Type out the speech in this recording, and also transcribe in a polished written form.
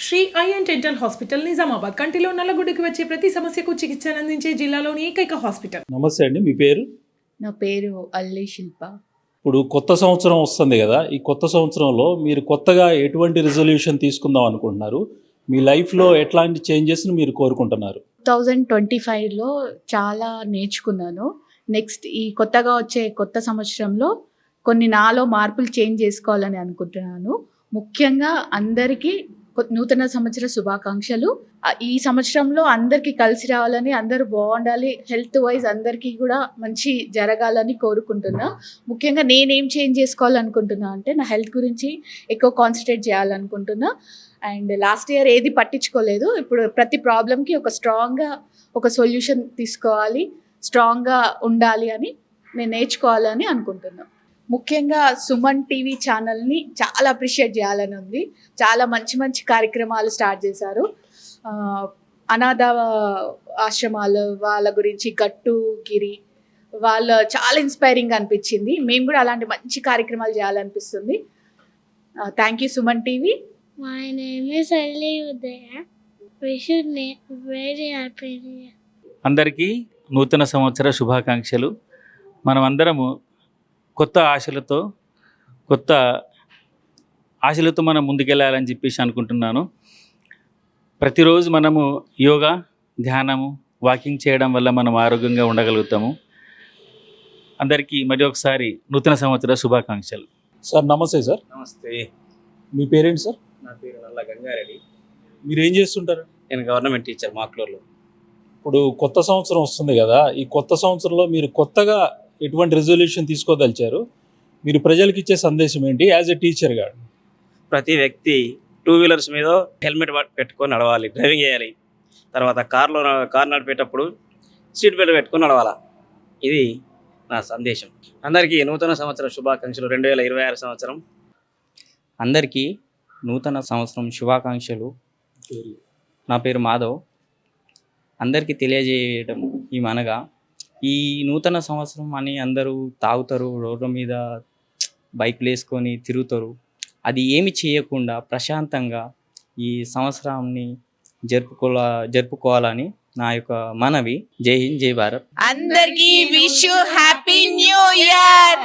శ్రీ ఐఎన్ dental hospital Nizamabad కంటిలో నల్లగుడ్డుకి వచ్చే ప్రతి సమస్యకు చికిత్సను అందించే జిల్లాలోని ఏకైక హాస్పిటల్. నమస్తే అండి, మీ పేరు? నా పేరు అల్లి శిల్ప. ఇప్పుడు కొత్త సంవత్సరం వస్తుంది కదా, ఈ కొత్త సంవత్సరంలో మీరు కొత్తగా ఎటువంటి రిజల్యూషన్ తీసుకుందాం అనుకుంటున్నారు? మీ లైఫ్లో ఎట్లాంటి చేంజెస్ని మీరు కోరుకుంటున్నారు? 2025లో చాలా నేర్చుకున్నాను. నెక్స్ట్ ఈ కొత్తగా వచ్చే కొత్త సంవత్సరంలో కొన్ని నాలో మార్పులు చేంజ్ చేసుకోవాలని అనుకుంటున్నాను. ముఖ్యంగా అందరికీ నూతన సంవత్సర శుభాకాంక్షలు. ఈ సంవత్సరంలో అందరికీ కలిసి రావాలని, అందరూ బాగుండాలి, హెల్త్ వైజ్ అందరికీ కూడా మంచి జరగాలని కోరుకుంటున్నా. ముఖ్యంగా నేనేం చేంజ్ చేసుకోవాలనుకుంటున్నా అంటే నా హెల్త్ గురించి ఎక్కువ కాన్సన్ట్రేట్ చేయాలనుకుంటున్నా. అండ్ లాస్ట్ ఇయర్ ఏది పట్టించుకోలేదు. ఇప్పుడు ప్రతి ప్రాబ్లమ్కి ఒక సొల్యూషన్ తీసుకోవాలి, స్ట్రాంగ్గా ఉండాలి అని నేను నేర్చుకోవాలని అనుకుంటున్నాను. ముఖ్యంగా సుమన్ టీవీ ఛానల్ని చాలా అప్రిషియేట్ చేయాలని ఉంది. చాలా మంచి మంచి కార్యక్రమాలు స్టార్ట్ చేశారు. అనాథ ఆశ్రమాల వాళ్ళ గురించి, గట్టుగిరి వాళ్ళ చాలా ఇన్స్పైరింగ్ అనిపించింది. మేము కూడా అలాంటి మంచి కార్యక్రమాలు చేయాలనిపిస్తుంది. Thank you Suman TV. My name is Ali Udaya. Wish you very happy new year. అందరికీ నూతన సంవత్సర శుభాకాంక్షలు. మనమందరము కొత్త ఆశలతో మనం ముందుకెళ్ళాలని చెప్పేసి అనుకుంటున్నాను. ప్రతిరోజు మనము యోగా, ధ్యానము, వాకింగ్ చేయడం వల్ల మనం ఆరోగ్యంగా ఉండగలుగుతాము. అందరికీ మరి ఒకసారి నూతన సంవత్సర శుభాకాంక్షలు. సార్ నమస్తే సార్. నమస్తే, మీ పేరేంటి సార్? నా పేరు నల్ల గంగారెడ్డి. మీరు ఏం చేస్తుంటారు? నేను గవర్నమెంట్ టీచర్ మాక్లూరులో. ఇప్పుడు కొత్త సంవత్సరం వస్తుంది కదా, ఈ కొత్త సంవత్సరంలో మీరు కొత్తగా ఎటువంటి రిజల్యూషన్ తీసుకోదలిచారు? మీరు ప్రజలకు ఇచ్చే సందేశం ఏంటి యాజ్ ఎ టీచర్గా? ప్రతి వ్యక్తి 2 వీలర్స్ మీద హెల్మెట్ పెట్టుకొని నడవాలి, డ్రైవింగ్ చేయాలి. తర్వాత కార్ నడిపేటప్పుడు సీట్ బెల్ట్ పెట్టుకొని నడవాలా. ఇది నా సందేశం. అందరికీ నూతన సంవత్సర శుభాకాంక్షలు. 2026 సంవత్సరం అందరికీ నూతన సంవత్సరం శుభాకాంక్షలు. నా పేరు మాధవ్. అందరికీ తెలియజేయడం ఏమనగా, ఈ నూతన సంవత్సరం అని అందరూ తాగుతారు, రోడ్ల మీద బైకులు వేసుకొని తిరుగుతారు. అది ఏమి చేయకుండా ప్రశాంతంగా ఈ సంవత్సరాన్ని జరుపుకోవాలని నా యొక్క మనవి. జై హింద్, జై భారత్. అందరికీ wish you happy new year.